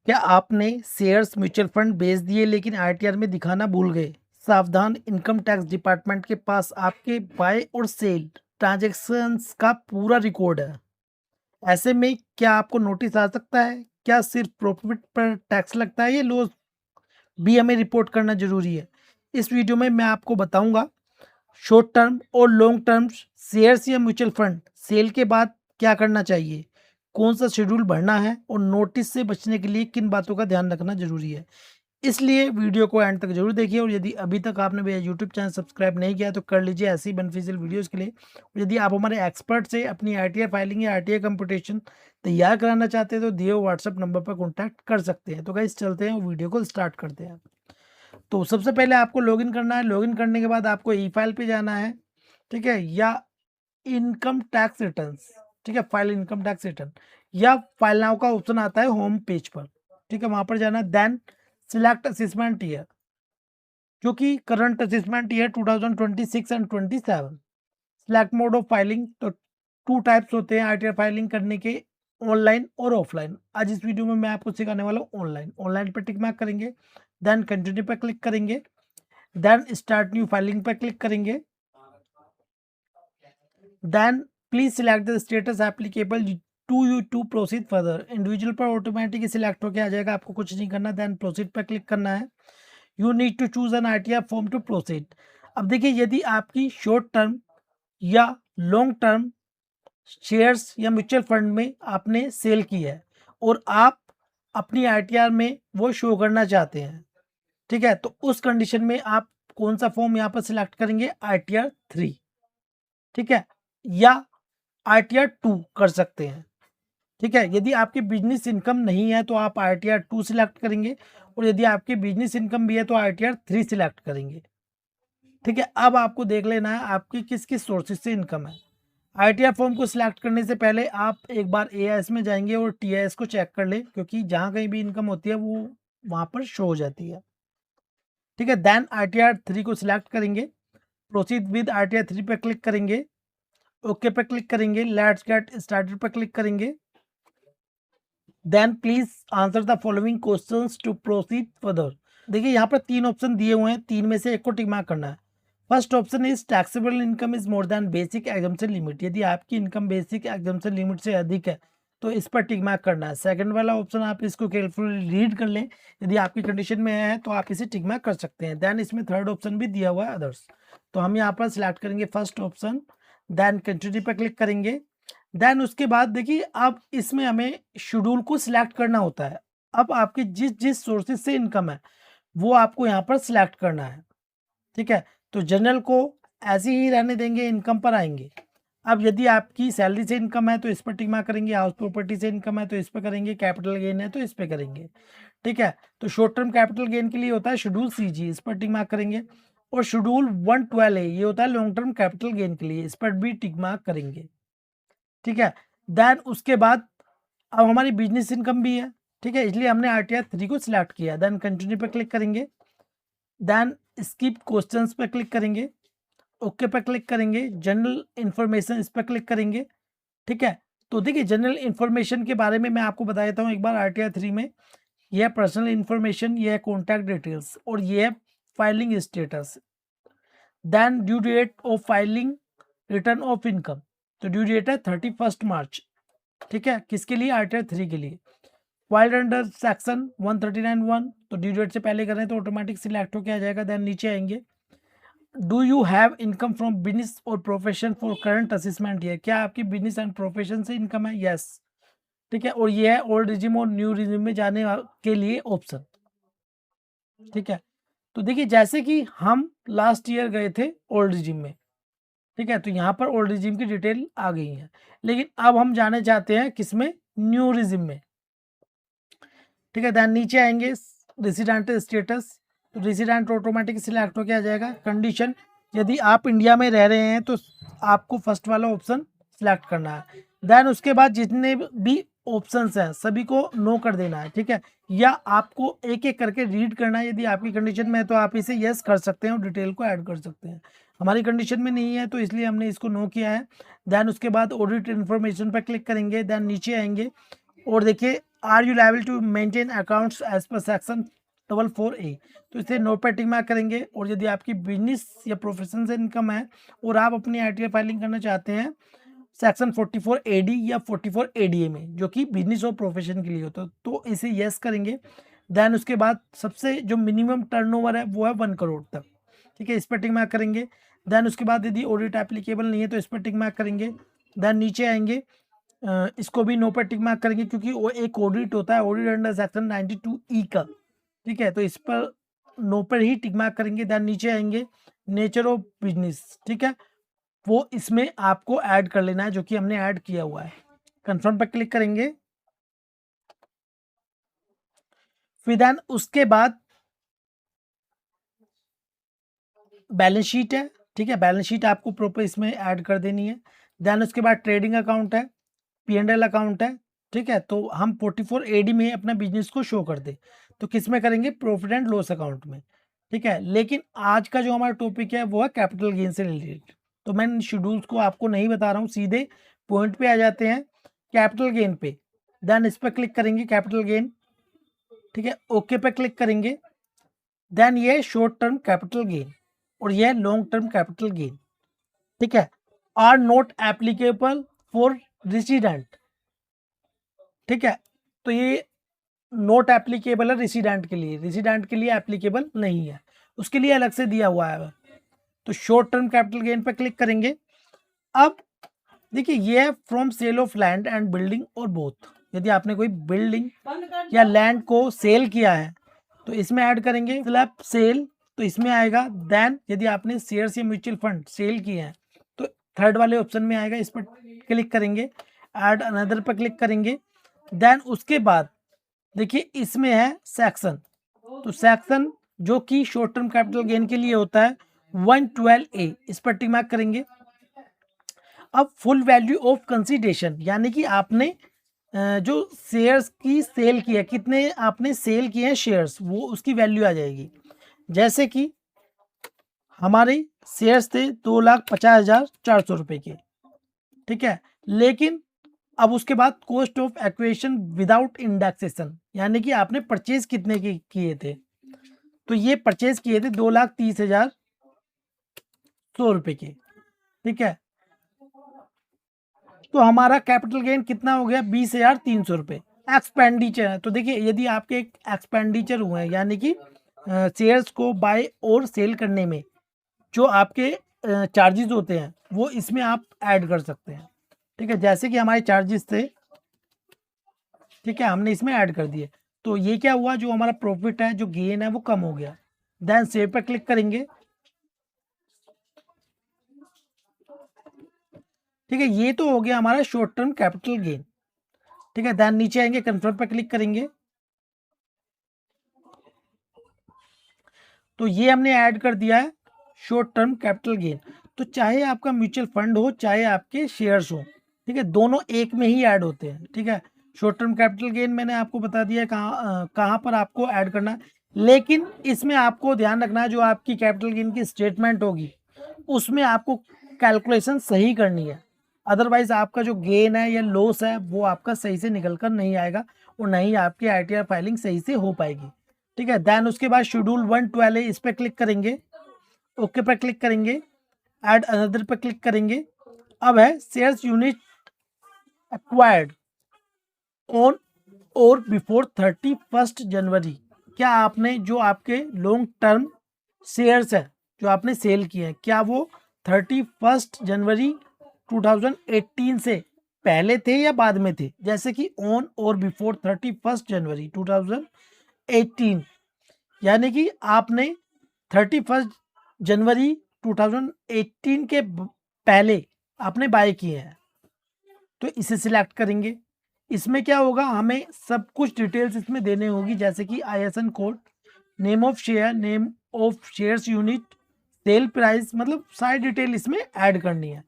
क्या आपने shares mutual fund बेच दिए लेकिन आईटीआर में दिखाना भूल गए? सावधान, इनकम टैक्स डिपार्टमेंट के पास आपके बाय और सेल ट्रांजैक्शंस का पूरा रिकॉर्ड है। ऐसे में क्या आपको नोटिस आ सकता है? क्या सिर्फ प्रॉफिट पर टैक्स लगता है या लॉस भी हमें रिपोर्ट करना ज़रूरी है? इस वीडियो में मैं आपको बताऊंगा शॉर्ट टर्म और लॉन्ग टर्म शेयर्स या म्यूचुअल फंड सेल के बाद क्या करना चाहिए, कौन सा शेड्यूल भरना है और नोटिस से बचने के लिए किन बातों का ध्यान रखना जरूरी है। इसलिए वीडियो को एंड तक जरूर देखिए और यदि अभी तक आपने मेरा यूट्यूब चैनल सब्सक्राइब नहीं किया तो कर लीजिए ऐसी बेनिफिशियल वीडियोस के लिए। और यदि आप हमारे एक्सपर्ट से अपनी आरटीआई फाइलिंग या आरटीआई कंपटीशन तैयार कराना चाहते हैं तो दिए हुए व्हाट्सएप नंबर पर कॉन्टैक्ट कर सकते हैं। तो गाइस चलते हैं और वीडियो को स्टार्ट करते हैं। तो सबसे पहले आपको लॉगिन करना है। लॉगिन करने के बाद आपको ई फाइल पे जाना है, ठीक है, या इनकम टैक्स रिटर्न्स, ठीक है, फाइल इनकम टैक्स रिटर्न या फाइल नाउ का ऑप्शन आता है होम पेज पर, ठीक है, वहां पर जाना। देन सिलेक्ट असेसमेंट ईयर, जो कि current assessment year 2026 and 27। Select mode of filing, तो टू टाइप्स होते हैं आरटीआर फाइलिंग करने के, ऑनलाइन और ऑफलाइन। आज इस वीडियो में मैं आपको सिखाने वाला हूँ ऑनलाइन। ऑनलाइन पर टिक मार्क करेंगे, देन कंटिन्यू पर क्लिक करेंगे, देन स्टार्ट न्यू फाइलिंग पर क्लिक करेंगे, then please select the status applicable to you to proceed further. Individual पर ऑटोमेटिकली सिलेक्ट होकर आ जाएगा, आपको कुछ नहीं करना। देन प्रोसीड पर क्लिक करना है। You need to choose an RTR form to proceed. अब देखिए, यदि आपकी शॉर्ट टर्म या लॉन्ग टर्म शेयर्स या म्यूचुअल फंड में आपने सेल की है और आप अपनी आरटीआर में वो शो करना चाहते हैं, ठीक है, तो उस कंडीशन में आप कौन सा फॉर्म यहाँ पर सिलेक्ट करेंगे? आरटीआर 3, ठीक है, या आरटीआर 2 कर सकते हैं, ठीक है। यदि आपकी बिजनेस इनकम नहीं है तो आप आरटीआर 2 सिलेक्ट करेंगे और यदि आपकी बिजनेस इनकम भी है तो आरटीआर 3 सिलेक्ट करेंगे, ठीक है। अब आपको देख लेना है आपकी किस किस सोर्सेज से इनकम है। आरटीआर फॉर्म को सिलेक्ट करने से पहले आप एक बार एआईएस में जाएंगे और टीआईएस को चेक कर ले, क्योंकि जहां कहीं भी इनकम होती है वो वहां पर शो हो जाती है, ठीक है। देन आरटीआर 3 को सिलेक्ट करेंगे, प्रोसीड विद आरटीआर 3 पे क्लिक करेंगे, ओके पे क्लिक करेंगे, लेट्स गेट स्टार्टेड पे क्लिक करेंगे। Then please answer the following questions to proceed further. देखिए यहाँ पर 3 ऑप्शन दिए हुए हैं, 3 में से एक को टिक मार्क करना है। First option is taxable income is more than basic exemption limit. यदि आपकी इनकम बेसिक एग्जम्पशन लिमिट से अधिक है तो इस पर टिक मार्क करना है। सेकंड वाला ऑप्शन आप इसको केयरफुली रीड कर लें, यदि आपकी कंडीशन में है तो आप इसे टिक मार्क कर सकते हैं। देन इसमें थर्ड ऑप्शन भी दिया हुआ है अदर्स, तो हम यहाँ पर सिलेक्ट करेंगे फर्स्ट ऑप्शन, देन कंटिन्यू पर क्लिक करेंगे। देन उसके बाद देखिए अब इसमें हमें शेड्यूल को सिलेक्ट करना होता है। अब आपकी जिस जिस सोर्सेज से इनकम है वो आपको यहाँ पर सिलेक्ट करना है, ठीक है। तो जनरल को ऐसे ही रहने देंगे, इनकम पर आएंगे। अब यदि आपकी सैलरी से इनकम है तो इस पर टिक मार्क करेंगे, हाउस प्रॉपर्टी से इनकम है तो इस पर करेंगे, कैपिटल गेन है तो इस पर करेंगे, ठीक है। तो शॉर्ट टर्म कैपिटल गेन के लिए होता है शेड्यूल सीजी, इस पर टिक मार्क करेंगे। और शेड्यूल 112 है, ये होता है लॉन्ग टर्म कैपिटल गेन के लिए, इस पर भी टिक मार्क करेंगे, ठीक है। देन उसके बाद अब हमारी बिजनेस इनकम भी है, ठीक है, इसलिए हमने आरटीआर 3 को सिलेक्ट किया। देन कंटिन्यू पे क्लिक करेंगे, देन स्किप क्वेश्चंस पे क्लिक करेंगे, ओके पे क्लिक करेंगे, जनरल इंफॉर्मेशन इस पर क्लिक करेंगे, ठीक है। तो देखिए जनरल इंफॉर्मेशन के बारे में मैं आपको बता देता हूँ एक बार। आरटीआर 3 में यह है पर्सनल इंफॉर्मेशन, यह है कॉन्टैक्ट डिटेल्स और यह है filing status. Then due date of filing return of income, तो ड्यू डेट है 31 मार्च, ठीक है, किसके लिए? आरटीआर 3 के लिए। फाइल्ड अंडर सेक्शन 139(1), तो ड्यू डेट से पहले कर रहे हैं तो ऑटोमेटिक सिलेक्ट होकर आ जाएगा। देन नीचे आएंगे, do you have income from business और profession for current assessment year, क्या आपकी बिजनेस एंड प्रोफेशन से इनकम है? यस, ठीक है। और ये है ओल्ड रिजिम और न्यू रिजिम में जाने के लिए ऑप्शन, ठीक है। तो देखिए जैसे कि हम लास्ट ईयर गए थे ओल्ड रिजिम में, ठीक है, तो यहाँ पर ओल्ड रिजिम की डिटेल आ गई है, लेकिन अब हम जाने चाहते हैं किसमें? न्यू रिजिम में, ठीक है। देन नीचे आएंगे रेसिडेंट स्टेटस, तो रेसिडेंट ऑटोमेटिक सिलेक्ट होकर आ जाएगा। कंडीशन, यदि आप इंडिया में रह रहे हैं तो आपको फर्स्ट वाला ऑप्शन सिलेक्ट करना है। देन उसके बाद जितने भी ऑप्शंस हैं सभी को नो कर देना है, ठीक है, या आपको एक एक करके रीड करना है। यदि आपकी कंडीशन में है तो आप इसे यस कर सकते हैं और डिटेल को ऐड कर सकते हैं। हमारी कंडीशन में नहीं है तो इसलिए हमने इसको नो किया है। देन उसके बाद ऑडिट इन्फॉर्मेशन पर क्लिक करेंगे, देन नीचे आएंगे और देखिए are you liable to maintain accounts as per section 44A, तो इसे नो पे टिक मार्क करेंगे। और यदि आपकी बिजनेस या प्रोफेशन से इनकम है और आप अपनी आईटीआर फाइलिंग करना चाहते हैं सेक्शन 44AD या 44ADA में, जो कि बिजनेस और प्रोफेशन के लिए होता है, तो इसे यस करेंगे। देन उसके बाद सबसे जो मिनिमम टर्नओवर है वो है 1 करोड़ तक, ठीक है, इस पर टिक मार्क करेंगे। देन उसके बाद यदि ऑडिट एप्लीकेबल नहीं है तो इस पर टिक मार्क करेंगे। देन नीचे आएंगे, इसको भी नो पर टिक मार्क करेंगे क्योंकि वो एक ऑडिट होता है, ऑडिट अंडर सेक्शन 92E का, ठीक है, तो इस पर नो पर ही टिक मार्क करेंगे। देन नीचे आएंगे नेचर ऑफ बिजनेस, ठीक है, वो इसमें आपको ऐड कर लेना है जो कि हमने ऐड किया हुआ है। कंफर्म पर क्लिक करेंगे। फिर देन उसके बाद बैलेंस शीट है, ठीक है, बैलेंस शीट आपको प्रॉपर इसमें ऐड कर देनी है। देन उसके बाद ट्रेडिंग अकाउंट है, P&L अकाउंट है, ठीक है, तो हम 44AD में अपना बिजनेस को शो कर दे तो किस में करेंगे, प्रॉफिट एंड लॉस अकाउंट में, ठीक है। लेकिन आज का जो हमारा टॉपिक है वो है कैपिटल गेन से रिलेटेड, तो मैं इन शेड्यूल्स को आपको नहीं बता रहा हूँ, सीधे पॉइंट पे आ जाते हैं, कैपिटल गेन पे। देन इस पर क्लिक करेंगे कैपिटल गेन, ठीक है, ओके पे क्लिक करेंगे। देन ये शॉर्ट टर्म कैपिटल गेन और ये लॉन्ग टर्म कैपिटल गेन, ठीक है, are not applicable for resident, ठीक है, तो ये नॉट एप्लीकेबल है रेसिडेंट के लिए, रेसिडेंट के लिए एप्लीकेबल नहीं है, उसके लिए अलग से दिया हुआ है। तो शॉर्ट टर्म कैपिटल गेन पर क्लिक करेंगे। अब देखिए ये है from sale of land and building और बोथ, यदि आपने कोई बिल्डिंग या लैंड को सेल किया है तो इसमें ऐड करेंगे स्लैब सेल, तो इसमें आएगा। देन यदि आपने शेयर्स या म्यूचुअल फंड सेल किए हैं तो थर्ड वाले ऑप्शन में आएगा, इस पर क्लिक करेंगे, ऐड अनदर पर क्लिक करेंगे। देन उसके बाद देखिए इसमें है सेक्शन, तो सेक्शन जो कि शॉर्ट टर्म कैपिटल गेन के लिए होता है 112A, इस पर टिक मार्क करेंगे। अब फुल वैल्यू ऑफ कंसिडरेशन, यानी कि आपने जो शेयर्स की सेल किया, कितने आपने सेल किए हैं शेयर्स, वो उसकी वैल्यू आ जाएगी। जैसे कि हमारे शेयर्स थे 2,50,400 रुपए के, ठीक है, लेकिन अब उसके बाद cost of acquisition without indexation, यानी कि आपने परचेज कितने के किए थे, तो ये परचेज किए थे 2,30,100 रुपए के, ठीक है, तो हमारा कैपिटल गेन कितना हो गया, 20,300 रुपये। एक्सपेंडिचर है, तो देखिए यदि आपके एक एक्सपेंडिचर हुए हैं, यानी कि शेयर्स को बाय और सेल करने में जो आपके चार्जेस होते हैं वो इसमें आप ऐड कर सकते हैं, ठीक है, जैसे कि हमारे चार्जेस थे, ठीक है, हमने इसमें ऐड कर दिए, तो ये क्या हुआ, जो हमारा प्रॉफिट है, जो गेन है, वो कम हो गया। देन सेव पर क्लिक करेंगे, ठीक है, ये तो हो गया हमारा शॉर्ट टर्म कैपिटल गेन, ठीक है। देन नीचे आएंगे, कंफर्म पर क्लिक करेंगे, तो ये हमने ऐड कर दिया है शॉर्ट टर्म कैपिटल गेन। तो चाहे आपका म्यूचुअल फंड हो चाहे आपके शेयर्स हो, ठीक है, दोनों एक में ही ऐड होते हैं, ठीक है। शॉर्ट टर्म कैपिटल गेन मैंने आपको बता दिया है कहाँ पर आपको ऐड करना है, लेकिन इसमें आपको ध्यान रखना है जो आपकी कैपिटल गेन की स्टेटमेंट होगी उसमें आपको कैलकुलेशन सही करनी है, अदरवाइज आपका जो गेन है या लॉस है वो आपका सही से निकल कर नहीं आएगा और नहीं आपकी आईटीआर फाइलिंग सही से हो पाएगी, ठीक है। देन उसके बाद शेड्यूल 112 है, इस पर क्लिक करेंगे, ओके पर क्लिक करेंगे, ऐड अनदर पर क्लिक करेंगे। अब है शेयर्स यूनिट एक्वायर्ड ऑन और बिफोर 31 जनवरी, क्या आपने जो आपके लॉन्ग टर्म शेयर्स है जो आपने सेल किए हैं क्या वो 31 जनवरी 2018 से पहले थे या बाद में थे, जैसे कि ऑन और बिफोर 31 जनवरी 2018, यानी कि आपने 31 जनवरी 2018 के पहले आपने बाय किए हैं, तो इसे सिलेक्ट करेंगे। इसमें क्या होगा, हमें सब कुछ डिटेल्स इसमें देने होगी, जैसे कि ISIN code, name of share, name of shares unit, sale price, मतलब सारी डिटेल इसमें ऐड करनी है।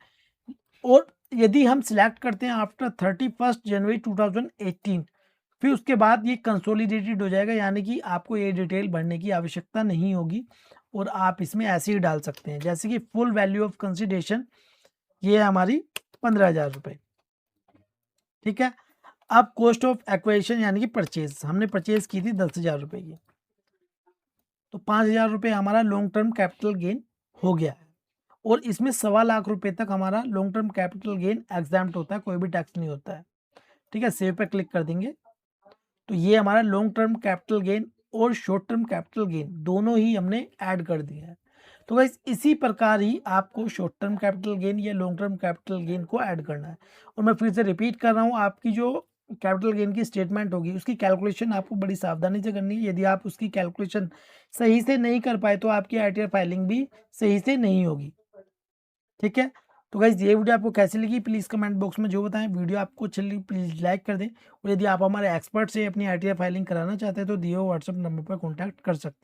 और यदि हम सिलेक्ट करते हैं आफ्टर 31 जनवरी 2018, फिर उसके बाद ये कंसोलिडेटेड हो जाएगा, यानी कि आपको ये डिटेल भरने की आवश्यकता नहीं होगी और आप इसमें ऐसे ही डाल सकते हैं, जैसे कि फुल वैल्यू ऑफ कंसिडरेशन ये है हमारी 15,000 रुपये, ठीक है। अब कॉस्ट ऑफ एक्वाजिशन यानी कि परचेज, हमने परचेज की थी 10,000 रुपये की, तो 5,000 रुपये हमारा लॉन्ग टर्म कैपिटल गेन हो गया है, और इसमें 1,25,00,000 रुपये तक हमारा लॉन्ग टर्म कैपिटल गेन एग्जैम्प्ट होता है, कोई भी टैक्स नहीं होता है। ठीक है, सेव पे क्लिक कर देंगे तो ये हमारा लॉन्ग टर्म कैपिटल गेन और शॉर्ट टर्म कैपिटल गेन दोनों ही हमने ऐड कर दिया है। तो गाइस इसी प्रकार ही आपको शॉर्ट टर्म कैपिटल गेन या लॉन्ग टर्म कैपिटल गेन को ऐड करना है। और मैं फिर से रिपीट कर रहा हूँ, आपकी जो कैपिटल गेन की स्टेटमेंट होगी उसकी कैलकुलेशन आपको बड़ी सावधानी से करनी है। यदि आप उसकी कैलकुलेशन सही से नहीं कर पाए तो आपकी आईटीआर फाइलिंग भी सही से नहीं होगी। ठीक है, तो गाइज ये वीडियो आपको कैसी लगी प्लीज़ कमेंट बॉक्स में जो बताएं। वीडियो आपको अच्छी लगी प्लीज़ लाइक कर दें, और यदि आप हमारे एक्सपर्ट से अपनी आईटीआर फाइलिंग कराना चाहते हैं तो दिए हुए व्हाट्सएप नंबर पर कॉन्टैक्ट कर सकते हैं।